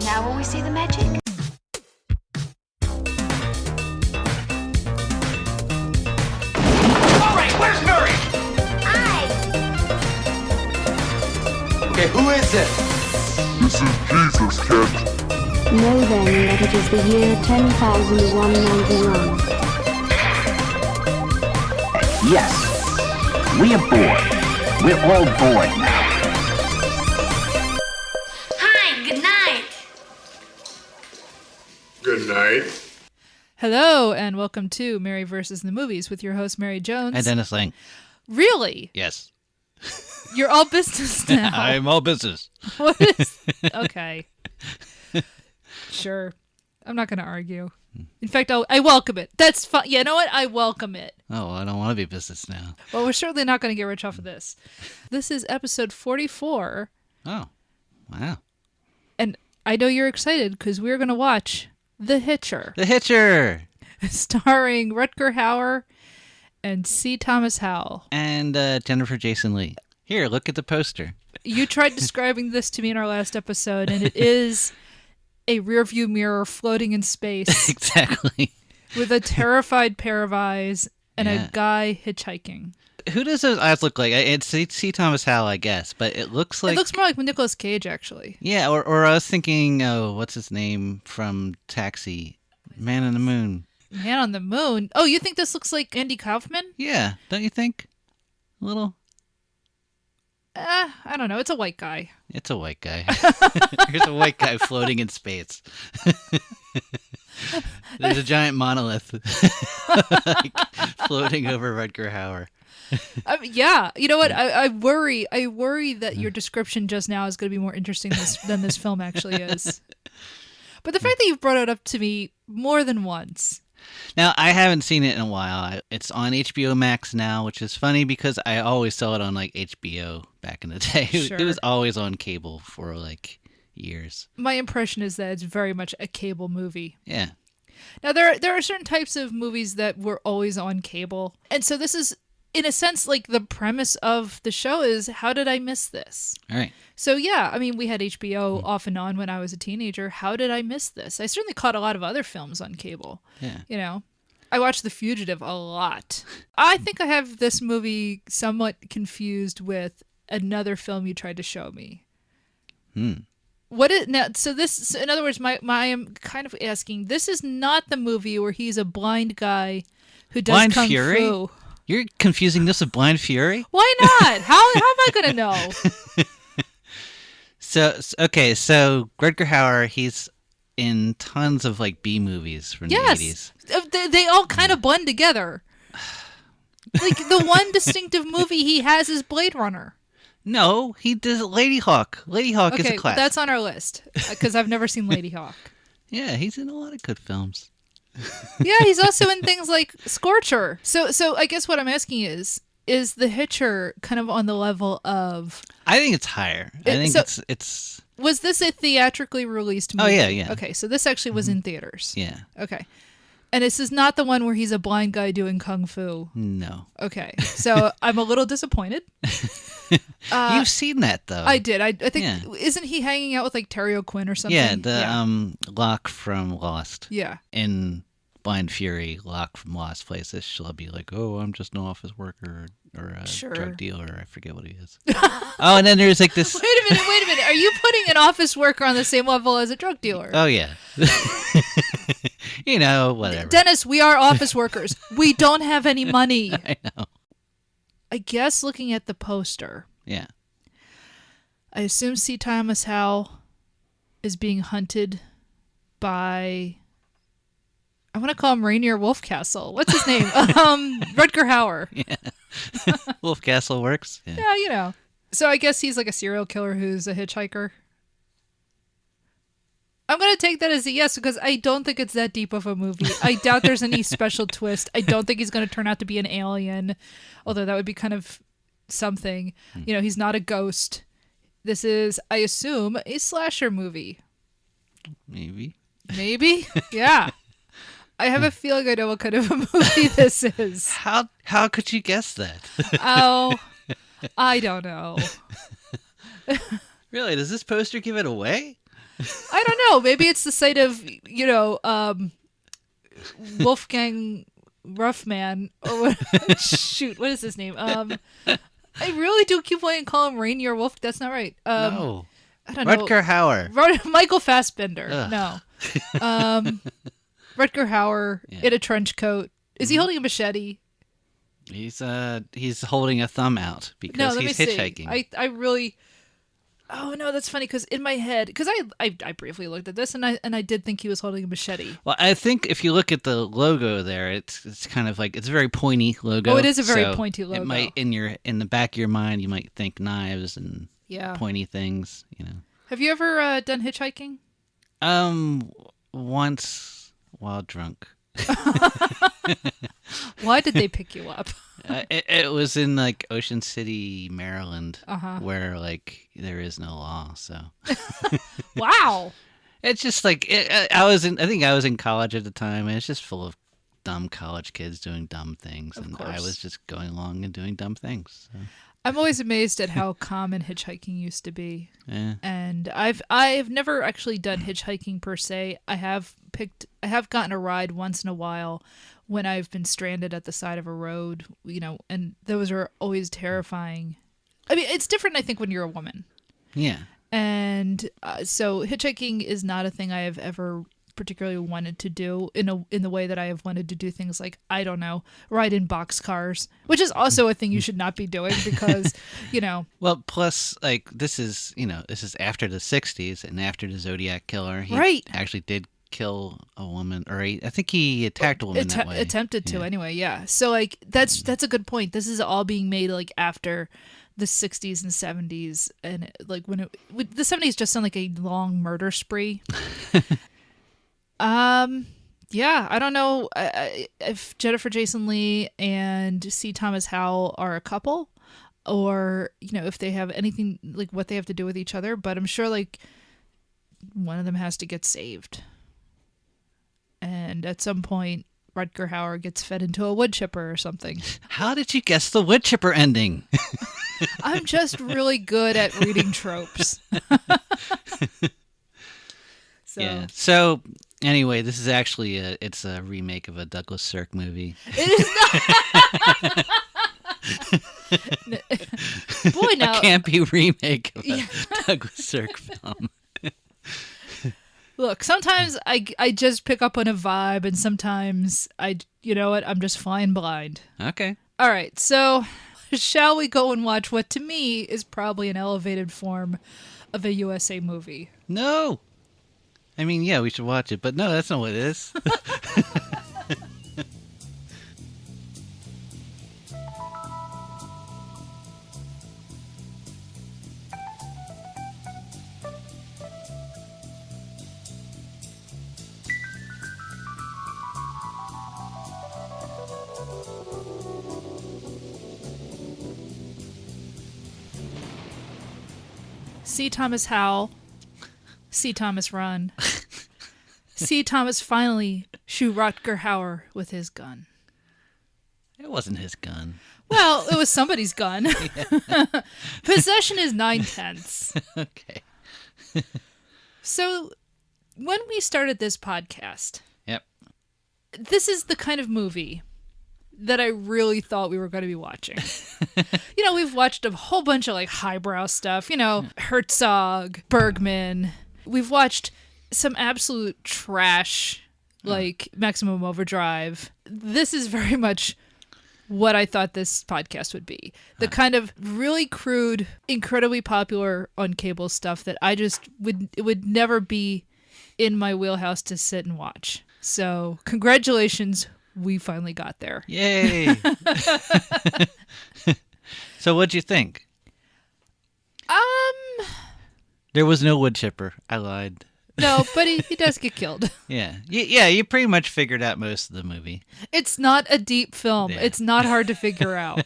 Now will we see the magic? All right, where's Murray? Okay, who is it? This is Jesus, kid. Know then that it is the year 10,191. Yes, we are bored. We're all bored now. Hi, good night. Good night. Hello, and welcome to Mary vs. the Movies with your host, Mary Jones. And Dennis Lang. Really? Yes. You're all business now. I'm all business. What is... Okay. Sure. I'm not going to argue. In fact, I welcome it. That's fun. You know what? I welcome it. Oh, I don't want to be business now. Well, we're certainly not going to get rich off of this. This is episode 44. Oh, wow. And I know you're excited because we're going to watch The Hitcher. The Hitcher! Starring Rutger Hauer and C. Thomas Howell. And Jennifer Jason Leigh. Here, look at the poster. You tried describing this to me in our last episode, and it is a rearview mirror floating in space. Exactly. With a terrified pair of eyes and Yeah. a guy hitchhiking. Who does those eyes look like? It's C. Thomas Howell, I guess, but it looks like... It looks more like Nicolas Cage, actually. Yeah, or I was thinking, what's his name from Taxi? Man on the Moon. Man on the Moon? Oh, you think this looks like Andy Kaufman? Yeah, don't you think? A little? I don't know. It's a white guy. It's a white guy. There's a white guy floating in space. There's a giant monolith like, floating over Rutger Hauer. Yeah. You know what? I worry that your description just now is going to be more interesting than this film actually is. But the fact that you've brought it up to me more than once. Now, I haven't seen it in a while. It's on HBO Max now, which is funny because I always saw it on like HBO back in the day. Sure. It was always on cable for like years. My impression is that it's very much a cable movie. Yeah. Now, there are certain types of movies that were always on cable. And so this is, in a sense, like the premise of the show is, how did I miss this? All right. So, yeah, I mean, we had HBO off and on when I was a teenager. How did I miss this? I certainly caught a lot of other films on cable. Yeah. You know, I watched The Fugitive a lot. I think I have this movie somewhat confused with another film you tried to show me. What is now? So this, in other words, I am kind of asking. This is not the movie where he's a blind guy who does Blind kung Fury? fu. You're confusing this with Blind Fury? Why not? How am I going to know? So Rutger Hauer, he's in tons of like B movies from the 80s. They all kind of blend together. Like the one distinctive movie he has is Blade Runner. No, he does Lady Hawk. Lady Hawk is a classic. That's on our list because I've never seen Lady Hawk. Yeah, he's in a lot of good films. Yeah, he's also in things like Scorcher. So I guess what I'm asking is The Hitcher kind of on the level of... I think it's higher. I think it's... Was this a theatrically released movie? Oh, yeah. Okay, so this actually was in theaters. Yeah. Okay. And this is not the one where he's a blind guy doing kung fu. No. Okay, so I'm a little disappointed. You've seen that, though. I did. I think... Yeah. Isn't he hanging out with like Terry O'Quinn or something? Yeah, Locke from Lost. Yeah. In Blind Fury, Locke from Lost plays this. She'll be like, "Oh, I'm just an office worker or a drug dealer. I forget what he is." Oh, and then there's like this. Wait a minute. Are you putting an office worker on the same level as a drug dealer? Oh yeah. You know, whatever. Dennis, we are office workers. We don't have any money. I know. I guess looking at the poster, Yeah. I assume C. Thomas Howell is being hunted by... I want to call him Rainier Wolfcastle. What's his name? Rutger Hauer. Yeah. Wolfcastle works. Yeah. Yeah, you know. So I guess he's like a serial killer who's a hitchhiker. I'm going to take that as a yes because I don't think it's that deep of a movie. I doubt there's any special twist. I don't think he's going to turn out to be an alien, although that would be kind of something. You know, he's not a ghost. This is, I assume, a slasher movie. Maybe. Maybe? Yeah. I have a feeling I know what kind of a movie this is. How could you guess that? Oh, I don't know. Really? Does this poster give it away? I don't know. Maybe it's the site of, Wolfgang Ruffman. Or what? Shoot, what is his name? I really do keep wanting to call him Rainier Wolf. That's not right. No. I don't know. Rutger Hauer. Michael Fassbender. Ugh. No. Rutger Hauer in a trench coat. Is he holding a machete? He's holding a thumb out because he's hitchhiking. I really. Oh no, that's funny because in my head, because I briefly looked at this and I did think he was holding a machete. Well, I think if you look at the logo there, it's kind of like it's a very pointy logo. Oh, it is a very pointy logo. It might in the back of your mind you might think knives and pointy things. Have you ever done hitchhiking? Once while drunk. Why did they pick you up? It was in like Ocean City, Maryland, Uh-huh. where like there is no law. So Wow. it's just like I think I was in college at the time, and it's just full of dumb college kids doing dumb things, and I was just going along and doing dumb things. So. I'm always amazed at how common hitchhiking used to be. Yeah. And I've never actually done hitchhiking per se. I have gotten a ride once in a while when I've been stranded at the side of a road, and those are always terrifying. I mean, it's different, I think, when you're a woman. Yeah. And so hitchhiking is not a thing I have ever particularly wanted to do in the way that I have wanted to do things like, I don't know, ride in boxcars, which is also a thing you should not be doing because, Well, plus, like, this is after the 60s and after the Zodiac Killer. He Right. actually did kill a woman, or I think he attacked a woman that way. Attempted to anyway, yeah. So, like, that's a good point. This is all being made, like, after the 60s and 70s, and, like, the 70s just sound like a long murder spree. Yeah, I don't know if Jennifer Jason Leigh and C. Thomas Howell are a couple, or if they have anything like what they have to do with each other. But I'm sure like one of them has to get saved, and at some point Rutger Hauer gets fed into a wood chipper or something. How did you guess the wood chipper ending? I'm just really good at reading tropes. Yeah. So anyway, this is actually it's a remake of a Douglas Sirk movie. It is not. Boy, now A campy remake of a Douglas Sirk film. Look, sometimes I just pick up on a vibe, and sometimes I'm just flying blind. Okay. All right, so shall we go and watch what to me is probably an elevated form of a USA movie? No. I mean, yeah, we should watch it, but no, that's not what it is. C. Thomas Howell. C. Thomas run. C. Thomas finally shoot Rutger Hauer with his gun. It wasn't his gun. Well, it was somebody's gun. Possession is 9/10. Okay. So, when we started this podcast, Yep. this is the kind of movie that I really thought we were going to be watching. We've watched a whole bunch of like highbrow stuff, Herzog, Bergman. We've watched some absolute trash like Maximum Overdrive. This is very much what I thought this podcast would be. The kind of really crude, incredibly popular on cable stuff that I just would never be in my wheelhouse to sit and watch. So, congratulations, we finally got there. Yay! So what'd you think? There was no wood chipper. I lied. No, but he does get killed. Yeah. Yeah, you pretty much figured out most of the movie. It's not a deep film. Yeah. It's not hard to figure out.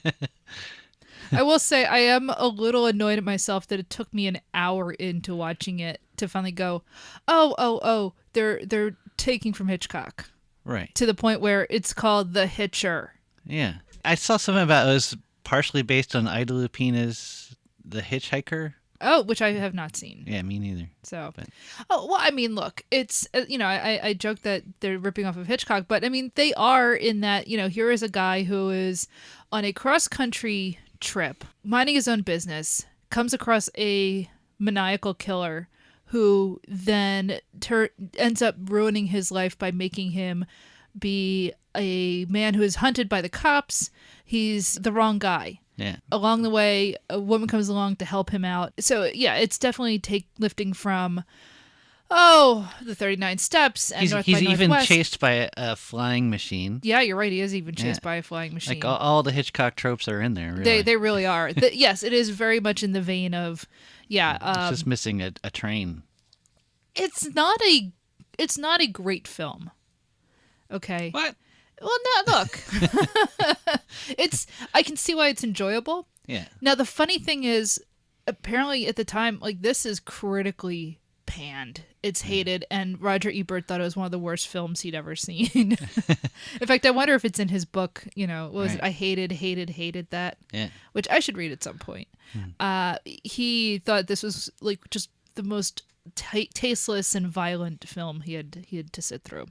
I will say I am a little annoyed at myself that it took me an hour into watching it to finally go, oh, they're taking from Hitchcock. Right. To the point where it's called The Hitcher. Yeah. I saw something about it was partially based on Ida Lupina's The Hitchhiker. Oh, which I have not seen. Yeah, me neither. So, But- oh well, I mean, look, it's I joke that they're ripping off of Hitchcock, but I mean they are in that here is a guy who is on a cross country trip, minding his own business, comes across a maniacal killer who then ends up ruining his life by making him be a man who is hunted by the cops. He's the wrong guy. Yeah. Along the way, a woman comes along to help him out. So, yeah, it's definitely lifting from, the 39 Steps and North by He's even Northwest. chased by a flying machine. Yeah, you're right. He is even chased by a flying machine. Like all the Hitchcock tropes are in there, really. They really are. Yes, it is very much in the vein of, it's just missing a train. It's not a great film. Okay. What? Well, no, look. I can see why it's enjoyable. Yeah. Now, the funny thing is, apparently at the time, like, this is critically panned. It's hated, and Roger Ebert thought it was one of the worst films he'd ever seen. In fact, I wonder if it's in his book, what was it? I hated that. Yeah. Which I should read at some point. He thought this was, like, just the most tasteless and violent film he had to sit through.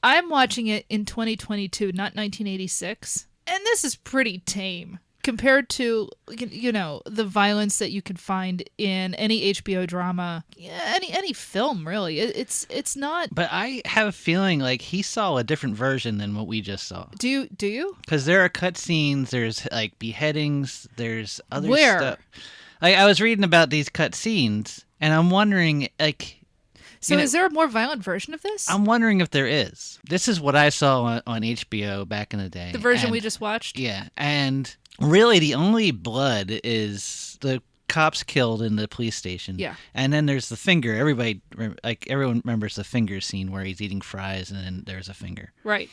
I'm watching it in 2022, not 1986, and this is pretty tame compared to the violence that you could find in any HBO drama, any film really. It's not. But I have a feeling like he saw a different version than what we just saw. Do you? Because there are cutscenes, there's like beheadings, there's other Where? stuff. Like I was reading about these cutscenes, and I'm wondering like. So is there a more violent version of this? I'm wondering if there is. This is what I saw on HBO back in the day. The version we just watched? Yeah. And really the only blood is the cops killed in the police station. Yeah. And then there's the finger. Everyone remembers the finger scene where he's eating fries and then there's a finger. Right.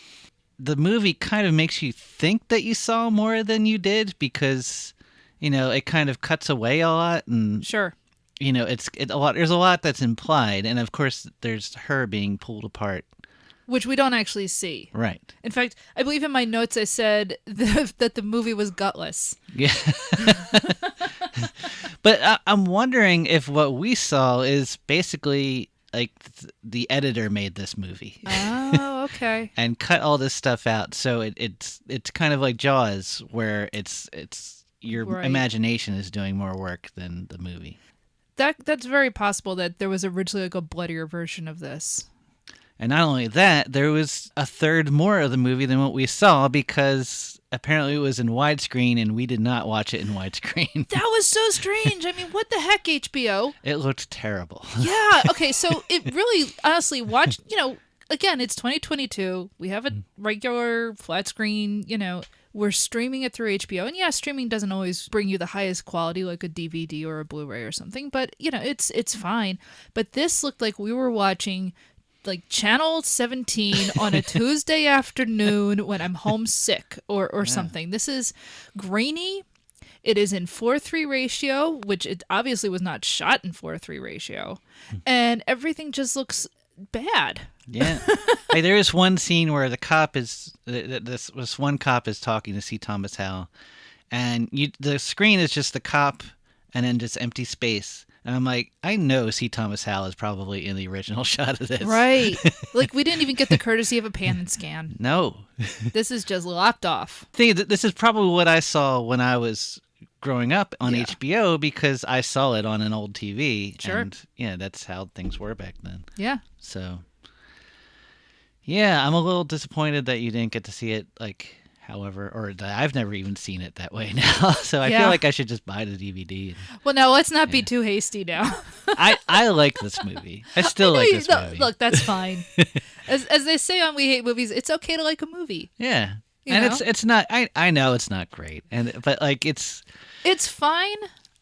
The movie kind of makes you think that you saw more than you did because, it kind of cuts away a lot. And sure. It's a lot. There's a lot that's implied, and of course, there's her being pulled apart, which we don't actually see. Right. In fact, I believe in my notes I said that the movie was gutless. Yeah. But I'm wondering if what we saw is basically like the editor made this movie. Oh, okay. And cut all this stuff out, so it's kind of like Jaws, where it's your imagination is doing more work than the movie. That's very possible that there was originally like a bloodier version of this. And not only that, there was a third more of the movie than what we saw because apparently it was in widescreen and we did not watch it in widescreen. That was so strange. I mean, what the heck, HBO? It looked terrible. Yeah. Okay. So it really, honestly, again, it's 2022. We have a regular flat screen, We're streaming it through HBO, and yeah, streaming doesn't always bring you the highest quality like a DVD or a Blu-ray or something, but it's fine. But this looked like we were watching like Channel 17 on a Tuesday afternoon when I'm homesick or something. This is grainy. It is in 4:3 ratio, which it obviously was not shot in 4:3 ratio, and everything just looks bad. Yeah. Like, there is one scene where the cop is this one cop is talking to C. Thomas Howell, and the screen is just the cop and then just empty space. And I'm like, I know C. Thomas Howell is probably in the original shot of this. Right. Like, we didn't even get the courtesy of a pan and scan. No. This is just lopped off. This is probably what I saw when I was growing up on HBO because I saw it on an old TV. Sure. And yeah, that's how things were back then. Yeah. So, yeah, I'm a little disappointed that you didn't get to see it, like, however, or that I've never even seen it that way now. So I feel like I should just buy the DVD. Well, no, let's not be too hasty now. I like this movie. I still like this movie. Look, that's fine. As they say on We Hate Movies, it's okay to like a movie. Yeah. You and know? it's not. I know it's not great, but like it's fine.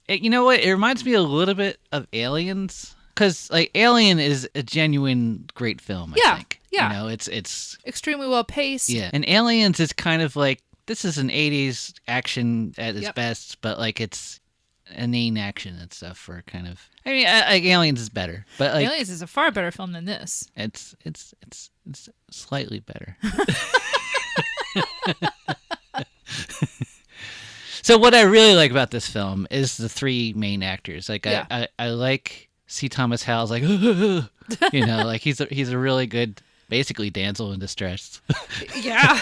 You know what? It reminds me a little bit of Aliens, because like Alien is a genuine great film. I think. Yeah. It's extremely well paced. Yeah, and Aliens is kind of like this is an '80s action at its best, but like it's inane action and stuff for kind of. I mean, like Aliens is better, but like Aliens is a far better film than this. It's slightly better. So what I really like about this film is the three main actors. Like Yeah. I like C. Thomas Howell's like like he's a really good, basically damsel in distress. Yeah.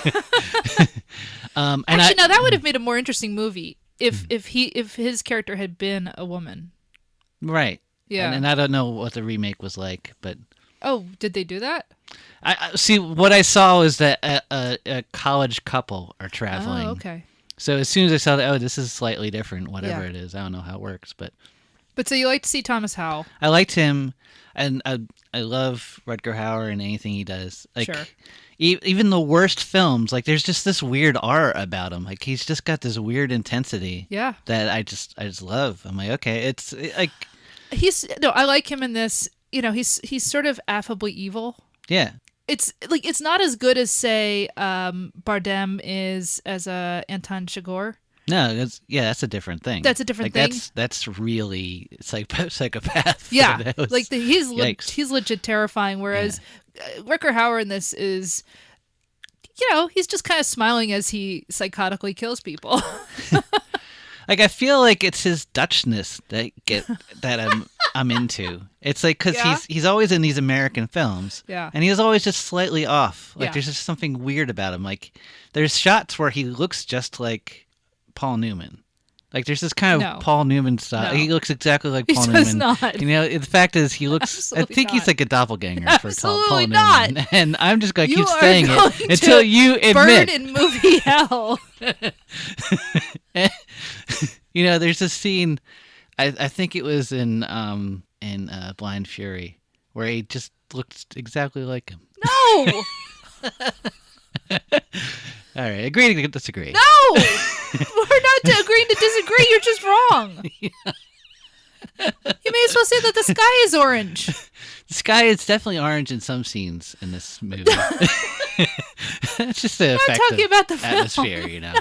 And Actually, no, that would have made a more interesting movie if his character had been a woman. right. Yeah. And I don't know what the remake was like, but Oh, did they do that? I see. What I saw was that a college couple are traveling. Oh, okay. So as soon as I saw that, this is slightly different. Whatever Yeah. it is, I don't know how it works, but But so you like to see Thomas Howell? I liked him, and I love Rutger Hauer and anything he does. Like, Sure. even the worst films, like there's just this weird aura about him. Like he's just got this weird intensity. Yeah. That I just love. I'm like, okay, it's like, I like him in this. He's sort of affably evil. yeah, It's like it's not as good as say Bardem is as Anton Chigurh. no, that's a different thing. That's a different like, thing? That's really psychopath. Yeah, That was- like yikes. he's legit terrifying. Whereas Rutger Hauer in this is, he's just kind of smiling as he psychotically kills people. Like I feel like it's his Dutchness that I'm into. It's like because Yeah? he's always in these American films, Yeah. and he's always just slightly off. Like Yeah. there's just something weird about him. Like there's shots where he looks just like Paul Newman. Like there's this kind of No. Paul Newman style. No. He looks exactly like He Paul does Newman. not. The fact is he looks. Absolutely I think he's not. like a doppelganger for Paul Absolutely Newman. not. And I'm just gonna You keep are saying going it until to you Burn admit. in movie hell. There's this scene. I think it was in Blind Fury where he just looked exactly like him. No, All right, agree to disagree. no, we're not agreeing to disagree. You're just wrong. You may as well say that the sky is orange. The sky is definitely orange in some scenes in this movie. It's just the effect talking of about the film. atmosphere,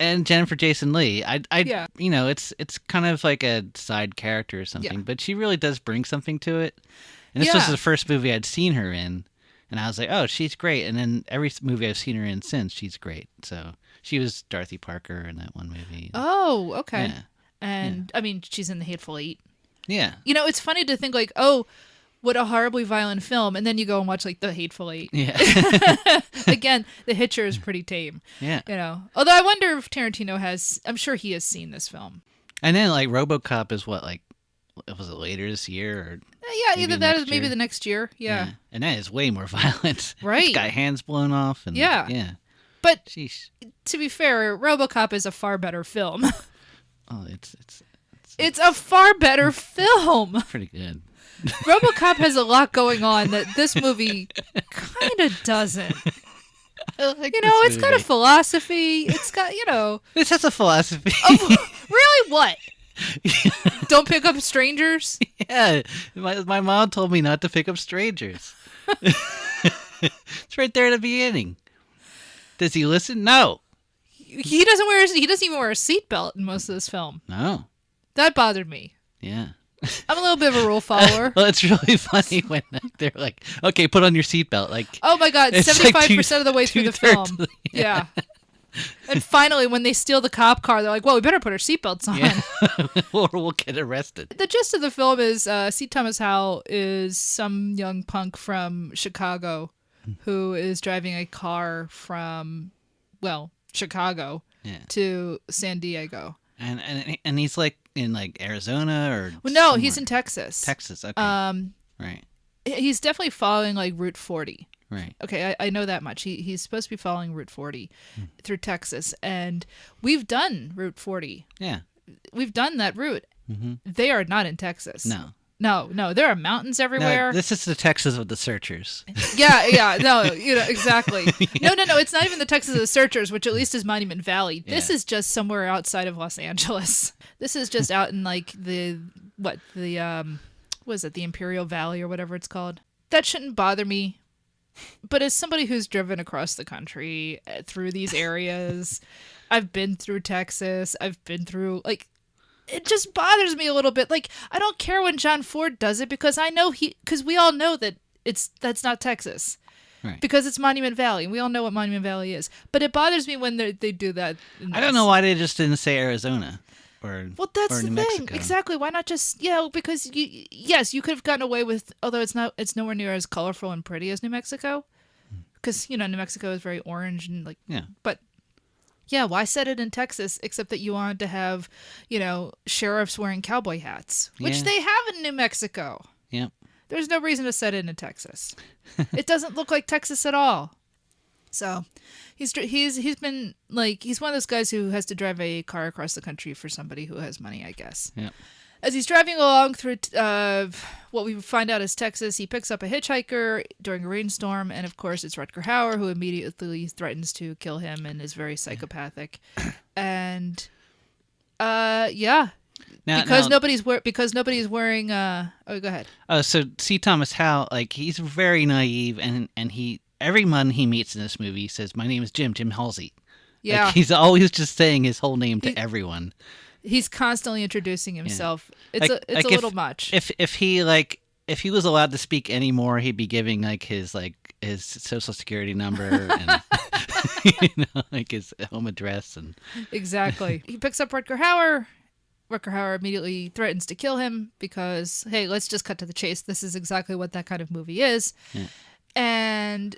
And Jennifer Jason Leigh, Yeah. It's kind of like a side character or something, Yeah. but she really does bring something to it. And this was Yeah. the first movie I'd seen her in, and I was like, oh, she's great. And then every movie I've seen her in since, she's great. So she was Dorothy Parker in that one movie. Oh, okay. Yeah. And I mean, she's in The Hateful Eight. Yeah. It's funny to think like, oh, what a horribly violent film, and then you go and watch like The Hateful Eight. Yeah. Again, The Hitcher is pretty tame. Yeah. Although I wonder if Tarantino has. I'm sure he has seen this film. And then like RoboCop is what, like, was it later this year or Yeah, maybe either that or next maybe year? the next year. Yeah. And that is way more violent. Right. It's got hands blown off and Yeah. Yeah. But Sheesh. to be fair, RoboCop is a far better film. Oh, it's It's a far better film. pretty good. RoboCop has a lot going on that this movie kind of doesn't. It's got a philosophy. It's got, This has a philosophy. really what? Don't pick up strangers? Yeah. My mom told me not to pick up strangers. It's right there at the beginning. Does he listen? No. He doesn't even wear a seatbelt in most of this film. No. That bothered me. Yeah. I'm a little bit of a rule follower. Well, it's really funny when they're like, "Okay, put on your seatbelt." Like, Oh my god, It's like 75% of the way through the film. two-thirds, Yeah. And finally, when they steal the cop car, they're like, well, we better put our seatbelts on. yeah, or we'll get arrested. The gist of the film is C. Thomas Howell is some young punk from Chicago who is driving a car from, Chicago Yeah, to San Diego. and he's like in like Arizona or Well, no, somewhere. he's in Texas. Texas. Okay, right, He's definitely following like Route 40. right. Okay, I know that much. He's supposed to be following Route 40 through Texas, and we've done Route 40. Yeah, We've done that route. They are not in Texas. no. No, there are mountains everywhere. No, this is the Texas of the searchers. Yeah, no, exactly. No, it's not even the Texas of the Searchers, which at least is Monument Valley. This Yeah. is just somewhere outside of Los Angeles. This is just out in like the Imperial Valley or whatever it's called. That shouldn't bother me. But as somebody who's driven across the country through these areas, I've been through Texas, I've been through it just bothers me a little bit. Like, I don't care when John Ford does it because because we all know that that's not Texas. Right. Because it's Monument Valley, and we all know what Monument Valley is. But it bothers me when they do that. I don't know why they just didn't say Arizona or Well, that's or the New thing. Mexico. Exactly. Why not just, because you could have gotten away with, although it's nowhere near as colorful and pretty as New Mexico. Because, New Mexico is very orange and but yeah, why set it in Texas except that you wanted to have, sheriffs wearing cowboy hats, which they have in New Mexico. Yep. There's no reason to set it in Texas. It doesn't look like Texas at all. So he's been he's one of those guys who has to drive a car across the country for somebody who has money, I guess. Yeah. As he's driving along through what we find out is Texas, he picks up a hitchhiker during a rainstorm, and of course it's Rutger Hauer, who immediately threatens to kill him and is very psychopathic. And because nobody's wearing go ahead. Oh, so C. Thomas Howell, he's very naive, and everyone he meets in this movie says, "My name is Jim Halsey." Yeah, he's always just saying his whole name to everyone. He's constantly introducing himself. Yeah. It's a little much. If he was allowed to speak anymore, he'd be giving his social security number and his home address and exactly. He picks up Rutger Hauer. Rutger Hauer immediately threatens to kill him because, hey, let's just cut to the chase. This is exactly what that kind of movie is. Yeah. And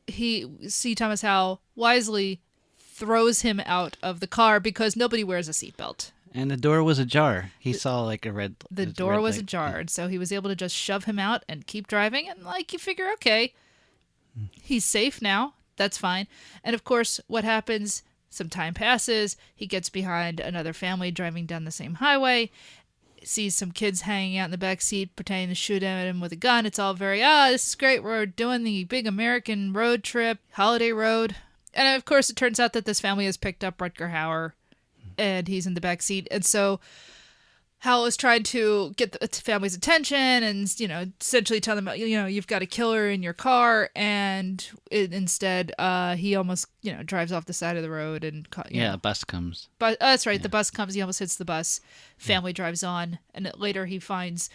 C. Thomas Howell wisely throws him out of the car because nobody wears a seatbelt. And the door was ajar. He saw a red. The door was ajar, so he was able to just shove him out and keep driving. And you figure, okay, he's safe now. That's fine. And of course, what happens? Some time passes. He gets behind another family driving down the same highway. Sees some kids hanging out in the back seat, pretending to shoot at him with a gun. It's all very, this is great. We're doing the big American road trip, holiday road. And of course, it turns out that this family has picked up Rutger Hauer, and he's in the back seat. And so Hal is trying to get the family's attention and, essentially tell them, you've got a killer in your car. And instead, he almost, drives off the side of the road and, a bus comes. But that's right. Yeah. The bus comes. He almost hits the bus. Family drives on. And later he finds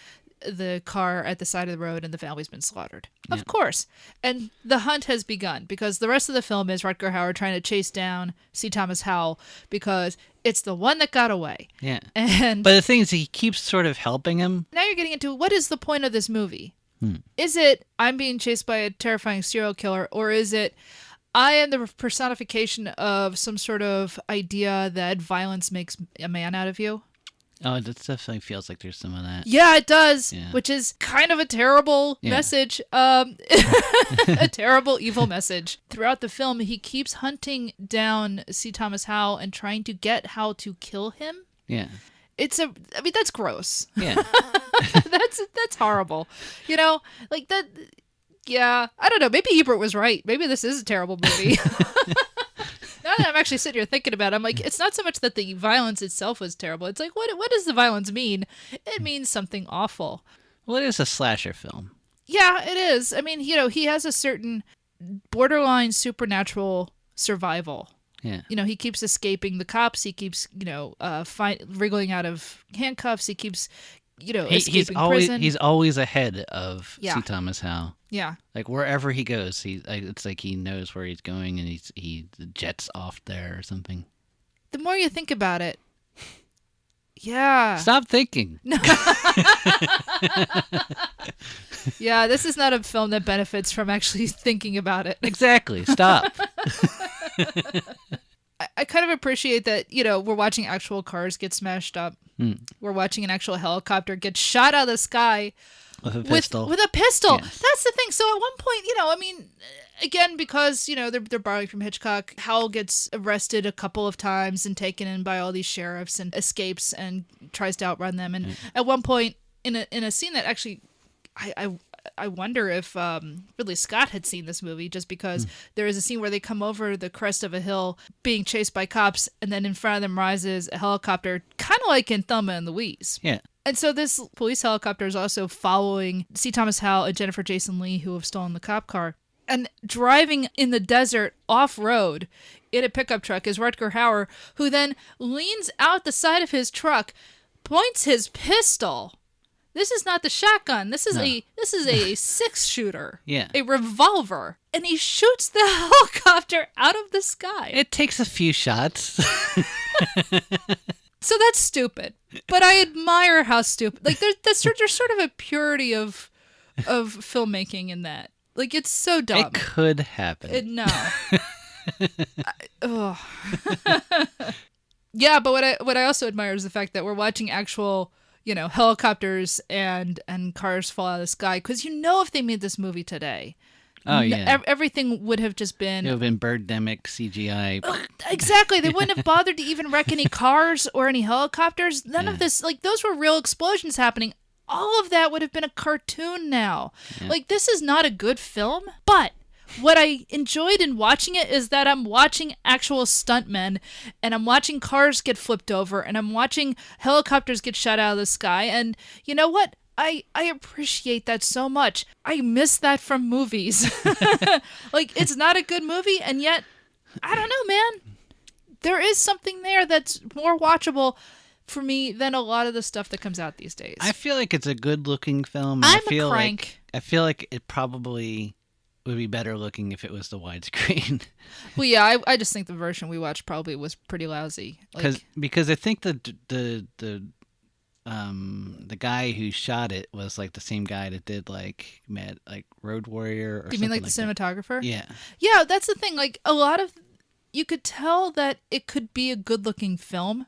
the car at the side of the road and the family's been slaughtered. Yeah. Of course. And the hunt has begun because the rest of the film is Rutger Hauer trying to chase down C. Thomas Howell because it's the one that got away. Yeah. But the thing is, he keeps sort of helping him. Now you're getting into what is the point of this movie? Is it I'm being chased by a terrifying serial killer, or is it I am the personification of some sort of idea that violence makes a man out of you? Oh, that definitely feels like there's some of that. Yeah, it does, which is kind of a terrible message. A terrible, evil message. Throughout the film, he keeps hunting down C. Thomas Howell and trying to get Howell to kill him. Yeah. That's gross. Yeah. That's horrible. That. Yeah, I don't know. Maybe Ebert was right. Maybe this is a terrible movie. Now that I'm actually sitting here thinking about it, I'm like, it's not so much that the violence itself was terrible. It's like, what does the violence mean? It means something awful. Well, it is a slasher film. Yeah, it is. I mean, he has a certain borderline supernatural survival. Yeah. He keeps escaping the cops. He keeps, wriggling out of handcuffs. He keeps, escaping prison. He's always ahead of C. Thomas Howell. Yeah. Wherever he goes, it's like he knows where he's going and he jets off there or something. The more you think about it, yeah. Stop thinking. Yeah, this is not a film that benefits from actually thinking about it. Exactly. Stop. I kind of appreciate that, we're watching actual cars get smashed up. We're watching an actual helicopter get shot out of the sky with a pistol. With a pistol. Yes. That's the thing. So at one point, again, because, they're borrowing from Hitchcock, Howell gets arrested a couple of times and taken in by all these sheriffs and escapes and tries to outrun them. And at one point, in a scene that actually, I wonder if Ridley Scott had seen this movie, just because there is a scene where they come over the crest of a hill being chased by cops, and then in front of them rises a helicopter, kind of like in Thelma and Louise. Yeah. And so this police helicopter is also following C. Thomas Howell and Jennifer Jason Leigh, who have stolen the cop car. And driving in the desert off-road in a pickup truck is Rutger Hauer, who then leans out the side of his truck, points his pistol This is not the shotgun. This is a 6-shooter. Yeah. A revolver. And he shoots the helicopter out of the sky. It takes a few shots. So that's stupid. But I admire how stupid. Like there's sort of a purity of filmmaking in that. Like it's so dumb. It could happen. No. Yeah, but what I also admire is the fact that we're watching actual, helicopters and cars fall out of the sky. Because if they made this movie today, Oh yeah, everything would have just been. It would have been Birdemic CGI. Exactly, they wouldn't have bothered to even wreck any cars or any helicopters. None of this, like those were real explosions happening. All of that would have been a cartoon now. Yeah. Like this is not a good film, but what I enjoyed in watching it is that I'm watching actual stuntmen and I'm watching cars get flipped over and I'm watching helicopters get shot out of the sky. And you know what? I appreciate that so much. I miss that from movies. Like, it's not a good movie, and yet, I don't know, man. There is something there that's more watchable for me than a lot of the stuff that comes out these days. I feel like it's a good-looking film. I'm a crank. I feel like it probably would be better looking if it was the widescreen. Well, yeah, I just think the version we watched probably was pretty lousy. Because I think the guy who shot it was like the same guy that did like Road Warrior or something. Do you mean like the that. cinematographer? Yeah. Yeah, that's the thing. Like a lot of you could tell that it could be a good-looking film.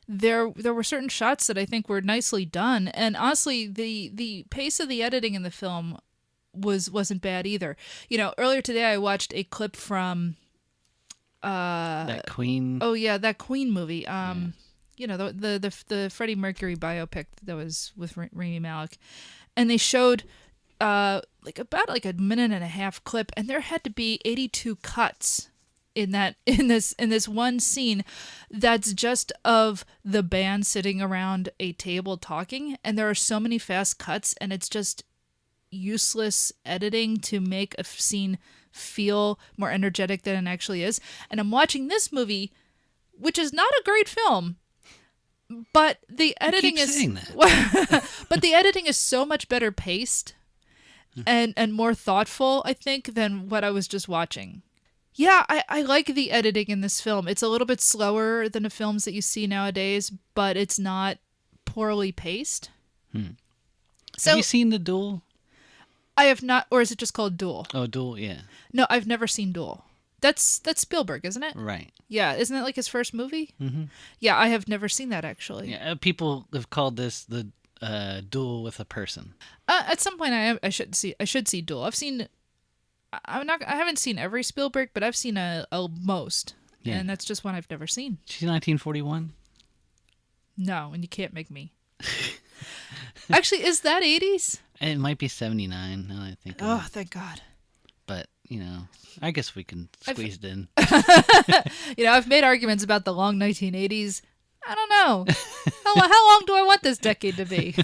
There were certain shots that I think were nicely done, and honestly, the pace of the editing in the film wasn't bad either. Earlier today I watched a clip from that Queen. Oh yeah, that Queen movie. The Freddie Mercury biopic that was with Rami Malek, and they showed about a minute and a half clip, and there had to be 82 cuts in this one scene that's just of the band sitting around a table talking, and there are so many fast cuts, and it's just useless editing to make a scene feel more energetic than it actually is. And I'm watching this movie, which is not a great film. But the editing but the editing is so much better paced and more thoughtful, I think, than what I was just watching. Yeah, I like the editing in this film. It's a little bit slower than the films that you see nowadays, but it's not poorly paced. So, have you seen The Duel? I have not, or is it just called Duel? Oh, Duel, yeah. No, I've never seen Duel. That's Spielberg, isn't it? Right. Yeah, isn't that like his first movie? Mm-hmm. Yeah, I have never seen that actually. Yeah, people have called this the Duel with a Person. At some point, I should see Duel. I haven't seen every Spielberg, but I've seen a most, and that's just one I've never seen. See 1941? No, and you can't make me. Actually, is that 80s? It might be 79. Now that I think. Oh, thank God. But I guess we can squeeze it in. I've made arguments about the long 1980s. I don't know. How long do I want this decade to be?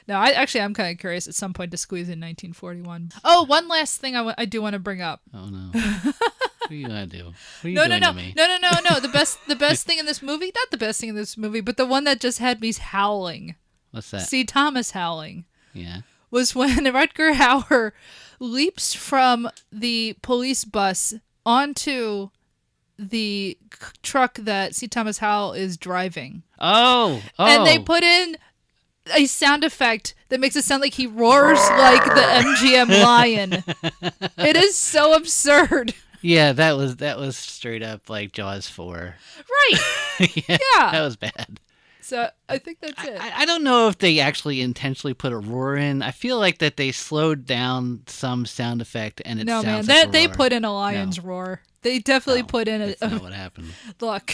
No, I'm kind of curious at some point to squeeze in 1941. Oh, one last thing I do want to bring up. Oh no. What are you gonna do? What are you doing to me? No. The best thing in this movie, not the best thing in this movie, but the one that just had me howling. What's that? C. Thomas howling. Yeah. Was when Rutger Hauer leaps from the police bus onto the truck that C. Thomas Howell is driving. Oh. And they put in a sound effect that makes it sound like he roars like the MGM lion. It is so absurd. Yeah, that was straight up like Jaws 4. Right. Yeah. That was bad. So I think that's it. I don't know if they actually intentionally put a roar in. I feel like that they slowed down some sound effect and it sounds like a they roar. put in a lion's roar. They definitely put in that's not what happened. Look,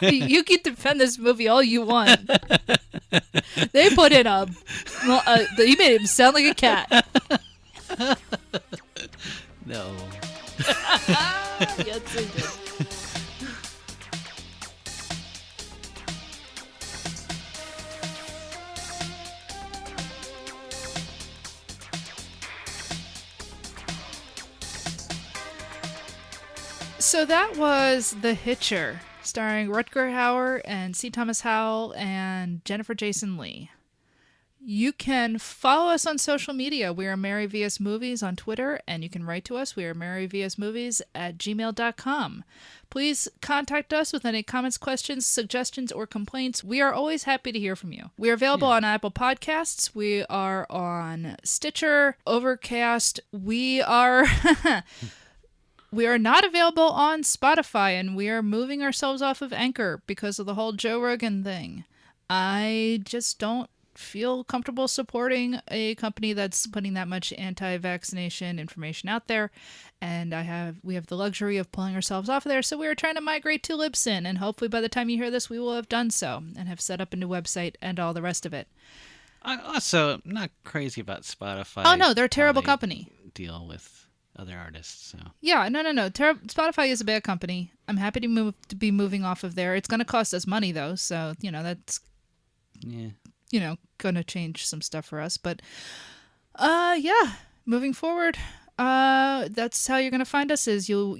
you can defend this movie all you want. They put in you made him sound like a cat. No. Yes, they did. So that was The Hitcher. starring Rutger Hauer and C. Thomas Howell and Jennifer Jason Leigh. You can follow us on social media. We are Mary VS Movies on Twitter, and you can write to us. We are maryvsmovies@gmail.com. Please contact us with any comments, questions, suggestions, or complaints. We are always happy to hear from you. We are available on Apple Podcasts. We are on Stitcher, Overcast. We are not available on Spotify, and we are moving ourselves off of Anchor because of the whole Joe Rogan thing. I just don't feel comfortable supporting a company that's putting that much anti-vaccination information out there, and we have the luxury of pulling ourselves off of there, so we are trying to migrate to Libsyn, and hopefully by the time you hear this we will have done so and have set up a new website and all the rest of it. I'm also not crazy about Spotify. Oh no, they're a terrible company. Deal with other artists, so yeah, no. Spotify is a bad company. I'm happy to be moving off of there. It's going to cost us money though, so that's going to change some stuff for us. But moving forward, that's how you're going to find us. Is you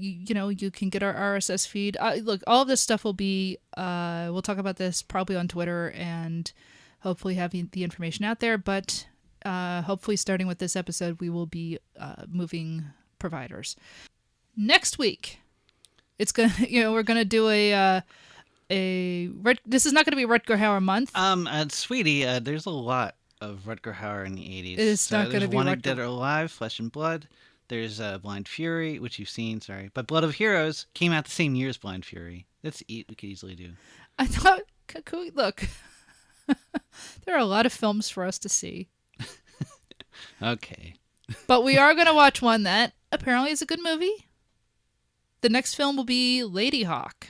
can get our RSS feed. Look, all of this stuff will be. We'll talk about this probably on Twitter and hopefully have the information out there. But hopefully, starting with this episode, we will be moving providers. Next week, it's gonna. We're gonna do this is not going to be Rutger Hauer month. Sweetie, there's a lot of Rutger Hauer in the 80s. It's not going to be Wanted Dead or Alive, Flesh and Blood. There's Blind Fury, which you've seen, sorry. But Blood of Heroes came out the same year as Blind Fury. We could easily do. I thought, look, there are a lot of films for us to see. Okay. But we are going to watch one that apparently is a good movie. The next film will be Lady Hawk.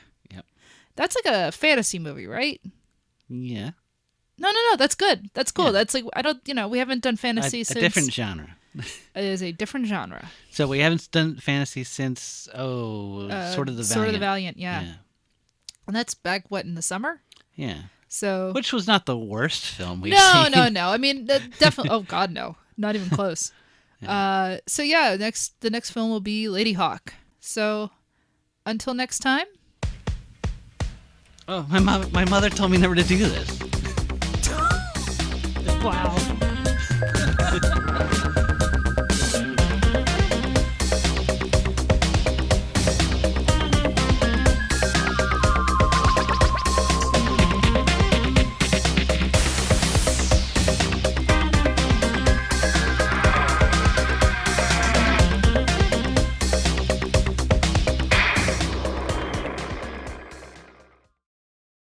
That's like a fantasy movie, right? Yeah. No, that's good. That's cool. Yeah. That's like, we haven't done fantasy since... A different genre. It is a different genre. So we haven't done fantasy since, Sword of the Valiant. Sword of the Valiant, yeah. And that's back, in the summer? Yeah. So... Which was not the worst film we've seen. No. I mean, definitely... Oh, God, no. Not even close. Yeah. The next film will be Lady Hawk. So, until next time... Oh, my mother told me never to do this. Wow.